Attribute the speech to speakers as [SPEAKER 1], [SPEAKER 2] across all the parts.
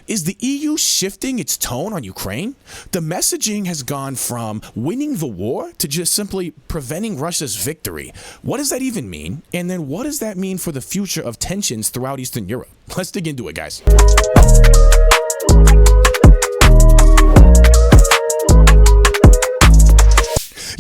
[SPEAKER 1] Is the EU shifting its tone on Ukraine? The messaging has gone from winning the war to just simply preventing Russia's victory. What does that even mean? And then what does that mean for the future of tensions throughout Eastern Europe? Let's dig into it, guys.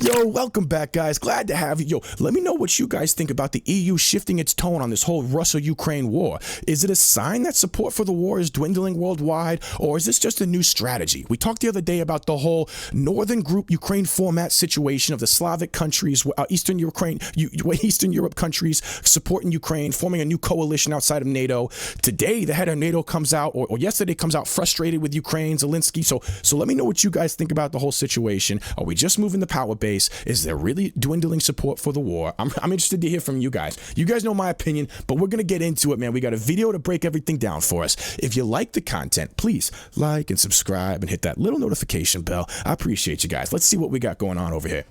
[SPEAKER 1] Yo, welcome back, guys. Glad to have you. Yo, let me know what you guys think about the EU shifting its tone on this whole Russia-Ukraine war. Is it a sign that support for the war is dwindling worldwide, or is this just a new strategy? We talked the other day about the whole Northern Group Ukraine format situation of the Slavic countries, Eastern Europe countries supporting Ukraine, forming a new coalition outside of NATO. Today, the head of NATO comes out, or yesterday comes out frustrated with Ukraine, Zelensky. So let me know what you guys think about the whole situation. Are we just moving the power base? Is there really dwindling support for the war? I'm interested to hear from you guys. You guys know my opinion, but we're going to get into it, man. We got a video to break everything down for us. If you like the content, please like and subscribe and hit that little notification bell. I appreciate you guys. Let's see what we got going on over here.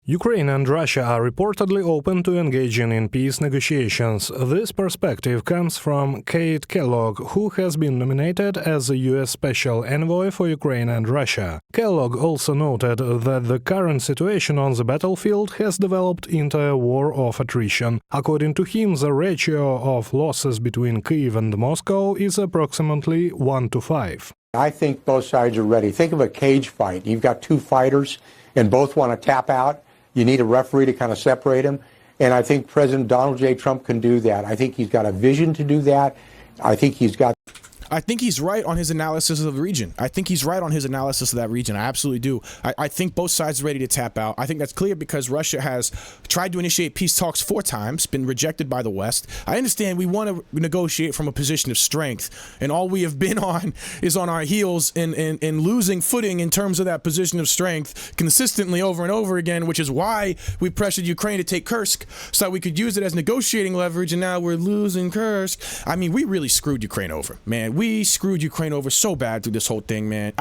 [SPEAKER 2] Ukraine and Russia are reportedly open to engaging in peace negotiations. This perspective comes from Kate Kellogg, who has been nominated as a U.S. Special Envoy for Ukraine and Russia. Kellogg also noted that the current situation on the battlefield has developed into a war of attrition. According to him, the ratio of losses between Kyiv and Moscow is approximately 1-5.
[SPEAKER 3] I think both sides are ready. Think of a cage fight. You've got two fighters and both want to tap out. You need a referee to kind of separate them. And I think President Donald J. Trump can do that. I think he's got a vision to do that. I think he's right on his analysis of the region. I think he's right on his analysis of that region. I absolutely do. I think both sides are ready to tap out. I think that's clear because Russia has tried to initiate peace talks 4 times, been rejected by the West. I understand we want to negotiate from a position of strength, and all we have been on is on our heels and losing footing in terms of that position of strength consistently over and over again, which is why we pressured Ukraine to take Kursk so that we could use it as negotiating leverage, and now we're losing Kursk. I mean, we really screwed Ukraine over, man. We screwed Ukraine over so bad through this whole thing, man.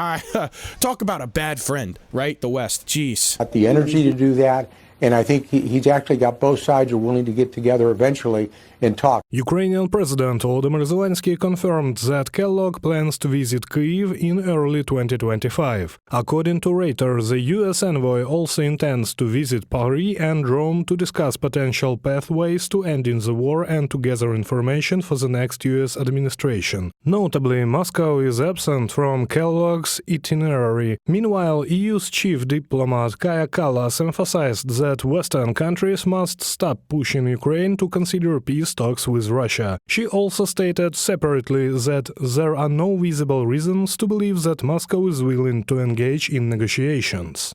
[SPEAKER 3] Talk about a bad friend, right? The West. Jeez. Got the energy to do that, and I think he's actually got both sides are willing to get together eventually and talk.
[SPEAKER 2] Ukrainian President Volodymyr Zelensky confirmed that Kellogg plans to visit Kyiv in early 2025. According to Reuters, the U.S. envoy also intends to visit Paris and Rome to discuss potential pathways to ending the war and to gather information for the next U.S. administration. Notably, Moscow is absent from Kellogg's itinerary. Meanwhile, EU's chief diplomat Kaja Kallas emphasized that Western countries must stop pushing Ukraine to consider peace talks with Russia. She also stated separately that there are no visible reasons to believe that Moscow is willing to engage in negotiations.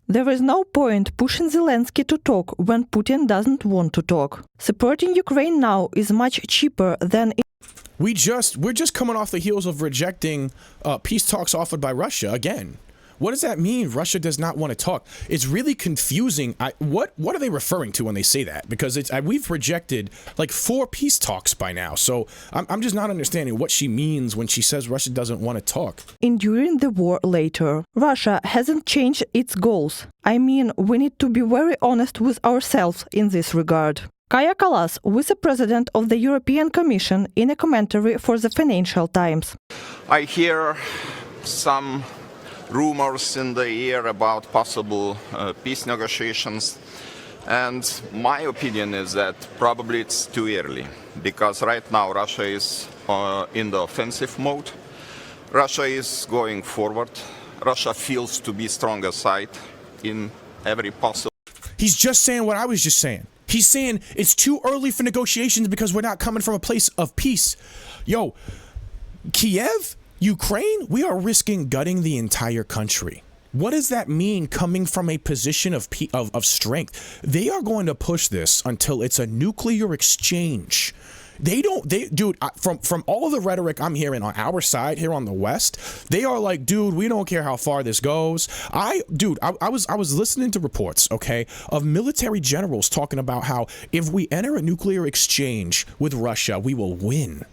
[SPEAKER 4] There is no point pushing Zelensky to talk when Putin doesn't want to talk. Supporting Ukraine now is much cheaper than
[SPEAKER 1] We're just coming off the heels of rejecting peace talks offered by Russia again. What does that mean? Russia does not want to talk. It's really confusing. What are they referring to when they say that? Because we've rejected like 4 peace talks by now. So I'm just not understanding what she means when she says Russia doesn't want to talk.
[SPEAKER 4] Enduring the war later. Russia hasn't changed its goals. I mean, we need to be very honest with ourselves in this regard. Kaja Kallas, vice-president of the European Commission, in a commentary for the Financial Times.
[SPEAKER 5] I hear some rumors in the air about possible peace negotiations, and my opinion is that probably it's too early, because right now Russia is in the offensive mode. Russia is going forward. Russia feels to be stronger side in every possible.
[SPEAKER 1] He's just saying what I was just saying. He's saying it's too early for negotiations because we're not coming from a place of peace. Yo, Kiev, Ukraine, we are risking gutting the entire country. What does that mean coming from a position of strength? They are going to push this until it's a nuclear exchange. Dude, from all of the rhetoric I'm hearing on our side here on the West, they are like, dude, we don't care how far this goes. I was listening to reports, okay, of military generals talking about how if we enter a nuclear exchange with Russia, we will win.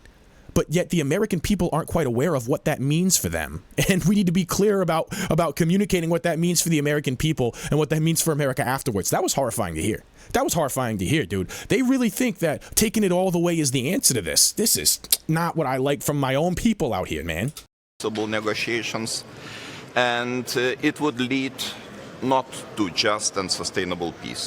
[SPEAKER 1] but yet the American people aren't quite aware of what that means for them. And we need to be clear about communicating what that means for the American people and what that means for America afterwards. That was horrifying to hear. That was horrifying to hear, dude. They really think that taking it all the way is the answer to this. This is not what I like from my own people out here, man.
[SPEAKER 5] Possible negotiations, and it would lead not to just and sustainable peace.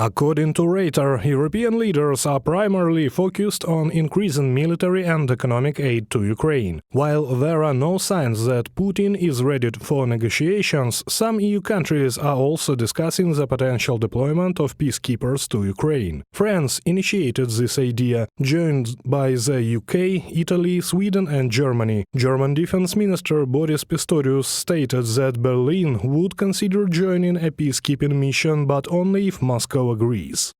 [SPEAKER 2] According to Reuters, European leaders are primarily focused on increasing military and economic aid to Ukraine. While there are no signs that Putin is ready for negotiations, some EU countries are also discussing the potential deployment of peacekeepers to Ukraine. France initiated this idea, joined by the UK, Italy, Sweden and Germany. German Defense Minister Boris Pistorius stated that Berlin would consider joining a peacekeeping mission, but only if Moscow agrees.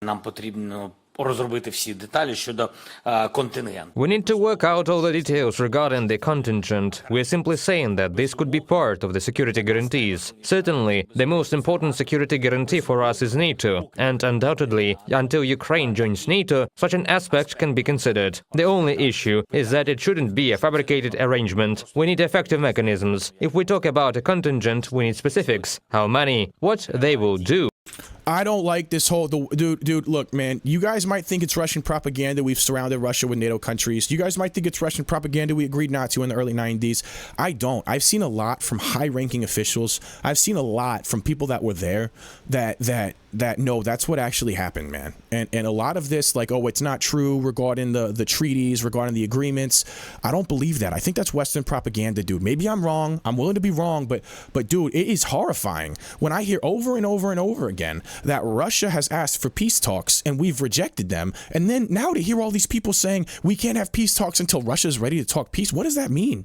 [SPEAKER 6] Нам потрібно розробити всі деталі щодо контингенту.
[SPEAKER 7] We need to work out all the details regarding the contingent. We're simply saying that this could be part of the security guarantees. Certainly, the most important security guarantee for us is NATO, and undoubtedly, until Ukraine joins NATO, such an aspect can be considered. The only issue is that it shouldn't be a fabricated arrangement. We need effective mechanisms. If we talk about a contingent, we need specifics. How many? What they will do.
[SPEAKER 1] I don't like this whole, dude, look, man, you guys might think it's Russian propaganda. We've surrounded Russia with NATO countries. You guys might think it's Russian propaganda we agreed not to in the early 90s. I don't. I've seen a lot from high-ranking officials. I've seen a lot from people that were there that no, that's what actually happened, man. And a lot of this, like, oh, it's not true regarding the treaties, regarding the agreements. I don't believe that. I think that's Western propaganda, dude. Maybe I'm wrong. I'm willing to be wrong, but dude, it is horrifying when I hear over and over and over again that Russia has asked for peace talks and we've rejected them. And then now to hear all these people saying we can't have peace talks until Russia's ready to talk peace. What does that mean?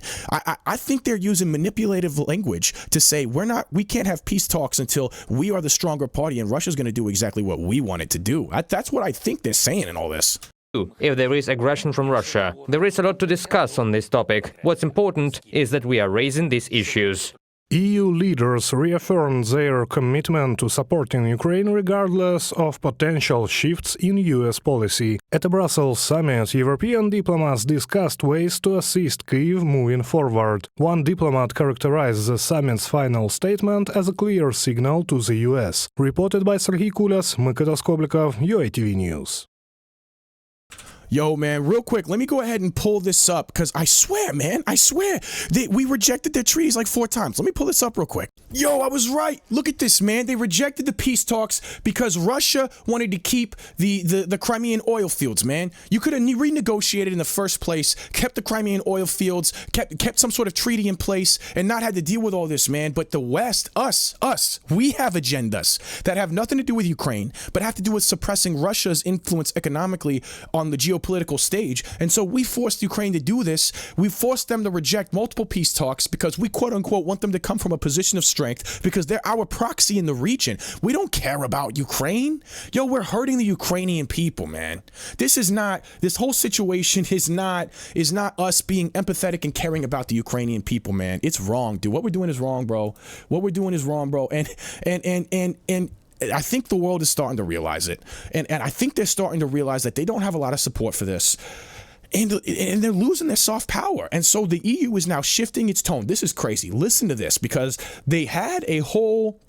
[SPEAKER 1] I think they're using manipulative language to say we can't have peace talks until we are the stronger party and Russia's going to do exactly what we want it to do. That's what I think they're saying in all this.
[SPEAKER 7] If there is aggression from Russia, there is a lot to discuss on this topic. What's important is that we are raising these issues.
[SPEAKER 2] EU leaders reaffirmed their commitment to supporting Ukraine regardless of potential shifts in US policy. At a Brussels summit, European diplomats discussed ways to assist Kyiv moving forward. One diplomat characterized the summit's final statement as a clear signal to the US. Reported by Serhiy Kulas, Mykolas Koblikov, UATV News.
[SPEAKER 1] Yo, man, real quick, let me go ahead and pull this up because I swear, man, we rejected their treaties like 4 times. Let me pull this up real quick. Yo, I was right. Look at this, man. They rejected the peace talks because Russia wanted to keep the Crimean oil fields, man. You could have renegotiated in the first place, kept the Crimean oil fields, kept some sort of treaty in place, and not had to deal with all this, man. But the West, us, we have agendas that have nothing to do with Ukraine, but have to do with suppressing Russia's influence economically on the geopolitical stage. And so we forced Ukraine to do this. We forced them to reject multiple peace talks because we quote unquote want them to come from a position of strength because they're our proxy in the region. We don't care about Ukraine. Yo, we're hurting the Ukrainian people, man. This whole situation is not us being empathetic and caring about the Ukrainian people, man. It's wrong, dude. What we're doing is wrong, bro. And I think the world is starting to realize it. And I think they're starting to realize that they don't have a lot of support for this. And they're losing their soft power. And so the EU is now shifting its tone. This is crazy. Listen to this, because they had a whole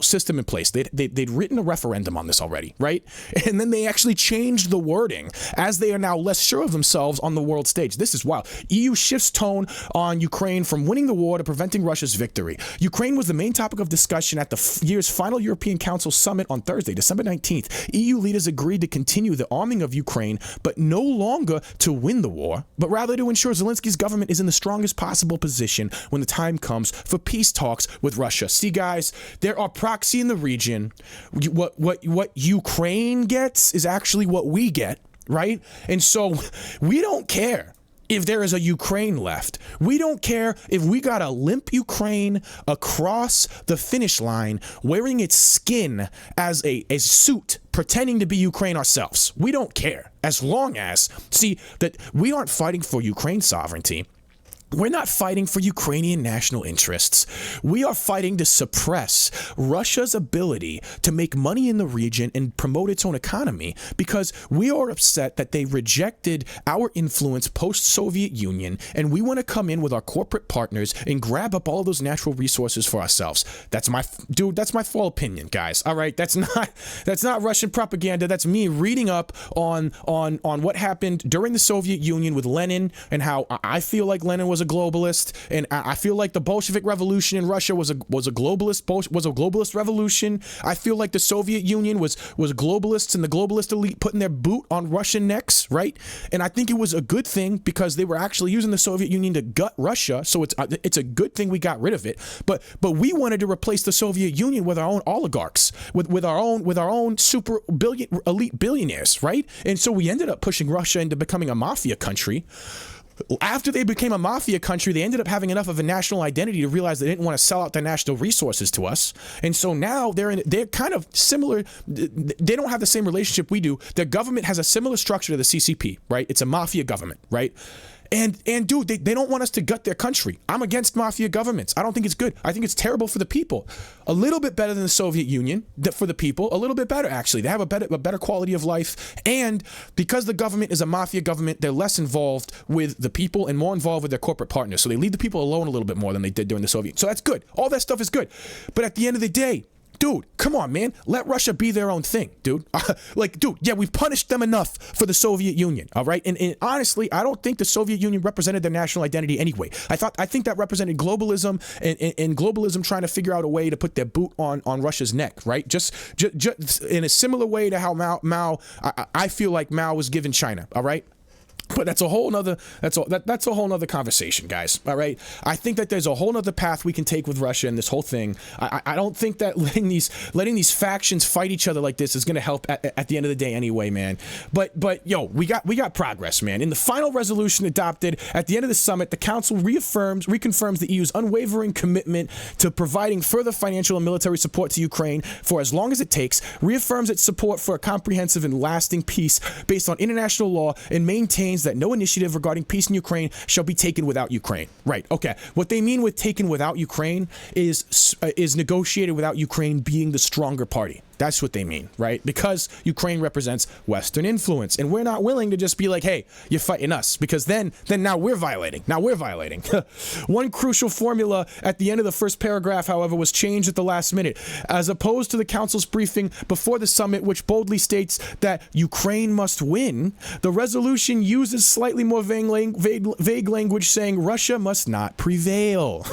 [SPEAKER 1] system in place. They'd written a referendum on this already, right? And then they actually changed the wording as they are now less sure of themselves on the world stage. This is wild. EU shifts tone on Ukraine from winning the war to preventing Russia's victory. Ukraine was the main topic of discussion at the year's final European Council summit on Thursday, December 19th. EU leaders agreed to continue the arming of Ukraine, but no longer to win the war, but rather to ensure Zelensky's government is in the strongest possible position when the time comes for peace talks with Russia. See, guys, there are proxy in the region. What Ukraine gets is actually what we get, right? And so we don't care if there is a Ukraine left. We don't care if we got to limp Ukraine across the finish line wearing its skin as a suit, pretending to be Ukraine ourselves. We don't care, as long as, see, that we aren't fighting for Ukraine's sovereignty. We're not fighting for Ukrainian national interests. We are fighting to suppress Russia's ability to make money in the region and promote its own economy because we are upset that they rejected our influence post-Soviet Union, and we want to come in with our corporate partners and grab up all of those natural resources for ourselves. That's my full opinion, guys. All right, that's not Russian propaganda. That's me reading up on what happened during the Soviet Union with Lenin and how I feel like Lenin was a globalist, and I feel like the Bolshevik Revolution in Russia was a globalist revolution. I feel like the Soviet Union was globalists and the globalist elite putting their boot on Russian necks, right? And I think it was a good thing because they were actually using the Soviet Union to gut Russia. So it's a good thing we got rid of it. But we wanted to replace the Soviet Union with our own oligarchs, with our own super elite billionaires, right? And so we ended up pushing Russia into becoming a mafia country. After they became a mafia country, they ended up having enough of a national identity to realize they didn't want to sell out their national resources to us. And so now they're kind of similar. They don't have the same relationship we do. Their government has a similar structure to the CCP, right? It's a mafia government, right? And dude, they don't want us to gut their country. I'm against mafia governments. I don't think it's good. I think it's terrible for the people. A little bit better than the Soviet Union for the people. A little bit better, actually. They have a better quality of life. And because the government is a mafia government, they're less involved with the people and more involved with their corporate partners. So they leave the people alone a little bit more than they did during the Soviet. So that's good. All that stuff is good. But at the end of the day, dude, come on, man. Let Russia be their own thing, dude. Yeah, we've punished them enough for the Soviet Union, all right? And honestly, I don't think the Soviet Union represented their national identity anyway. I think that represented globalism and globalism trying to figure out a way to put their boot on Russia's neck, right? Just in a similar way to how Mao I feel like Mao was given China, all right? But that's a whole nother conversation, guys. All right. I think that there's a whole nother path we can take with Russia and this whole thing. I don't think that letting these factions fight each other like this is going to help at the end of the day anyway, man. But yo, we got progress, man. In the final resolution adopted at the end of the summit, the Council reconfirms the EU's unwavering commitment to providing further financial and military support to Ukraine for as long as it takes, reaffirms its support for a comprehensive and lasting peace based on international law, and maintains that no initiative regarding peace in Ukraine shall be taken without Ukraine. Right. Okay. What they mean with taken without Ukraine is negotiated without Ukraine being the stronger party. That's what they mean, right? Because Ukraine represents Western influence, and we're not willing to just be like, hey, you're fighting us, because then now we're violating. One crucial formula at the end of the first paragraph, however, was changed at the last minute, as opposed to the Council's briefing before the summit, which boldly states that Ukraine must win. The resolution uses slightly more vague language saying Russia must not prevail.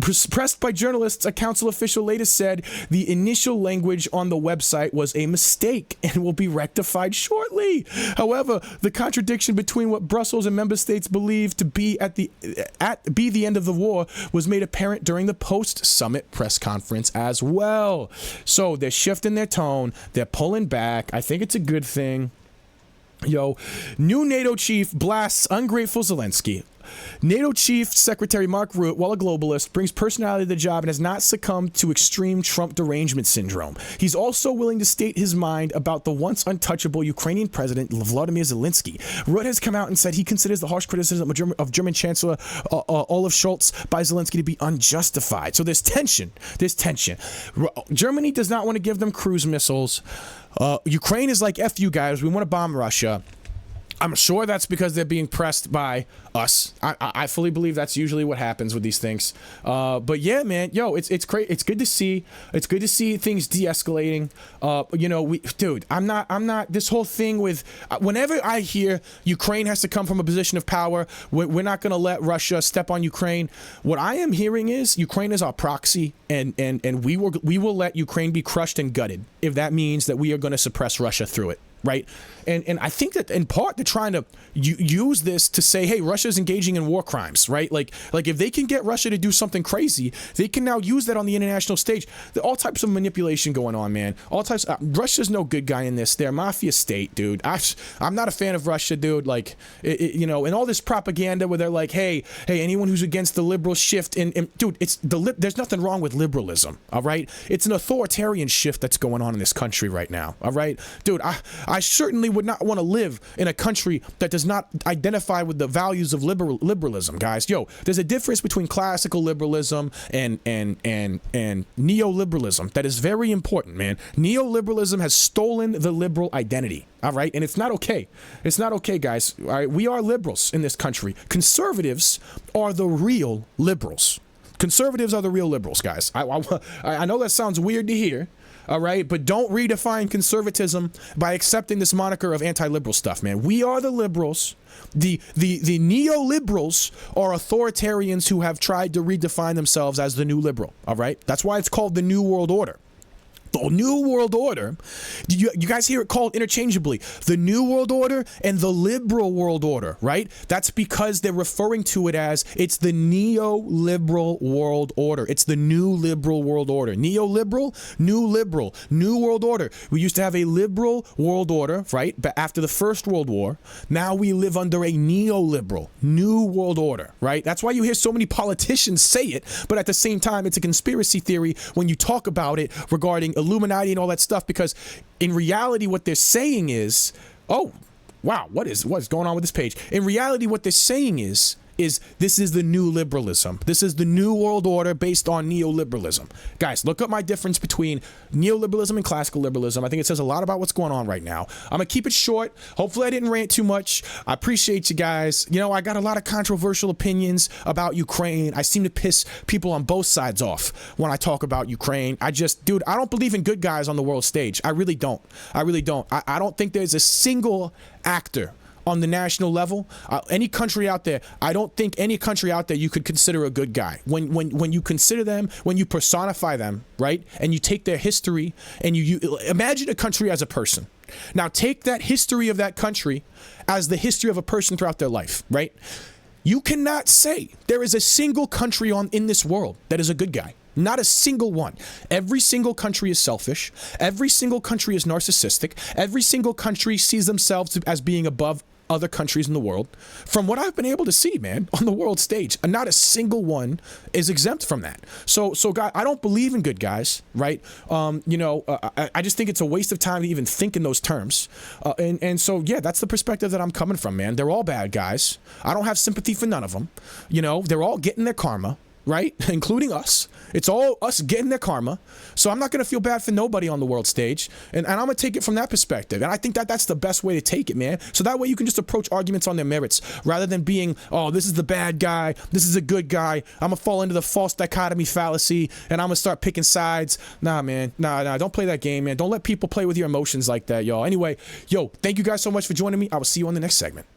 [SPEAKER 1] Pressed by journalists, a Council official later said the initial language on the website was a mistake and will be rectified shortly. However, the contradiction between what Brussels and member states believe to be the end of the war was made apparent during the post-summit press conference as well. So they're shifting their tone, they're pulling back. I think it's a good thing. Yo, new NATO chief blasts ungrateful Zelensky. NATO Chief Secretary Mark Rutte, while a globalist, brings personality to the job and has not succumbed to extreme Trump derangement syndrome. He's also willing to state his mind about the once untouchable Ukrainian President Volodymyr Zelensky. Rutte has come out and said he considers the harsh criticism of German Chancellor Olaf Scholz by Zelensky to be unjustified. So there's tension. Germany does not want to give them cruise missiles. Ukraine is like, F you guys, we want to bomb Russia. I'm sure that's because they're being pressed by us. I fully believe that's usually what happens with these things. But yeah, man, yo, it's great. It's good to see. It's good to see things de-escalating. I'm not. This whole thing with whenever I hear Ukraine has to come from a position of power, we're not going to let Russia step on Ukraine. What I am hearing is Ukraine is our proxy, and we will let Ukraine be crushed and gutted if that means that we are going to suppress Russia through it. Right. And I think that in part they're trying to use this to say, hey, Russia's engaging in war crimes. Right. Like if they can get Russia to do something crazy, they can now use that on the international stage. There are all types of manipulation going on, man. All types. Russia's no good guy in this. They're a mafia state, dude. I'm not a fan of Russia, dude. Like, and all this propaganda where they're like, hey, anyone who's against the liberal shift. And dude, there's nothing wrong with liberalism. All right. It's an authoritarian shift that's going on in this country right now. All right, dude. I certainly would not want to live in a country that does not identify with the values of liberalism, guys. Yo, there's a difference between classical liberalism and neoliberalism that is very important, man. Neoliberalism has stolen the liberal identity. All right, and it's not okay. It's not okay, guys. All right, we are liberals in this country. Conservatives are the real liberals. Conservatives are the real liberals, guys. I know that sounds weird to hear, all right, but don't redefine conservatism by accepting this moniker of anti-liberal stuff, man. We are the liberals. The neoliberals are authoritarians who have tried to redefine themselves as the new liberal, all right? That's why it's called the New World Order. The New World Order, you guys hear it called interchangeably, the New World Order and the Liberal World Order, right? That's because they're referring to it as it's the neoliberal world order. It's the new liberal world order. Neoliberal, new liberal, new world order. We used to have a liberal world order, right? But after the First World War, now we live under a neoliberal, new world order, right? That's why you hear so many politicians say it, but at the same time, it's a conspiracy theory when you talk about it regarding Illuminati and all that stuff, because in reality what they're saying is, oh wow, what is going on with this page? In reality what they're saying is this is the new liberalism. This is the new world order based on neoliberalism. Guys, look up my difference between neoliberalism and classical liberalism. I think it says a lot about what's going on right now. I'm gonna keep it short. Hopefully I didn't rant too much. I appreciate you guys. You know, I got a lot of controversial opinions about Ukraine. I seem to piss people on both sides off when I talk about Ukraine. Dude, I don't believe in good guys on the world stage. I really don't. I really don't. I don't think there's a single actor on the national level, any country out there, I don't think any country out there you could consider a good guy. When you consider them, when you personify them, right, and you take their history and you imagine a country as a person. Now take that history of that country as the history of a person throughout their life, right? You cannot say there is a single country in this world that is a good guy. Not a single one. Every single country is selfish. Every single country is narcissistic. Every single country sees themselves as being above other countries in the world. From what I've been able to see, man, on the world stage, not a single one is exempt from that. So guys, I don't believe in good guys, right? I just think it's a waste of time to even think in those terms. And so, yeah, that's the perspective that I'm coming from, man. They're all bad guys. I don't have sympathy for none of them. You know, they're all getting their karma, right? Including us. It's all us getting their karma. So I'm not going to feel bad for nobody on the world stage. And I'm going to take it from that perspective. And I think that's the best way to take it, man. So that way you can just approach arguments on their merits rather than being, oh, this is the bad guy. This is a good guy. I'm going to fall into the false dichotomy fallacy and I'm going to start picking sides. Nah, man. Nah. Don't play that game, man. Don't let people play with your emotions like that, y'all. Anyway, thank you guys so much for joining me. I will see you on the next segment.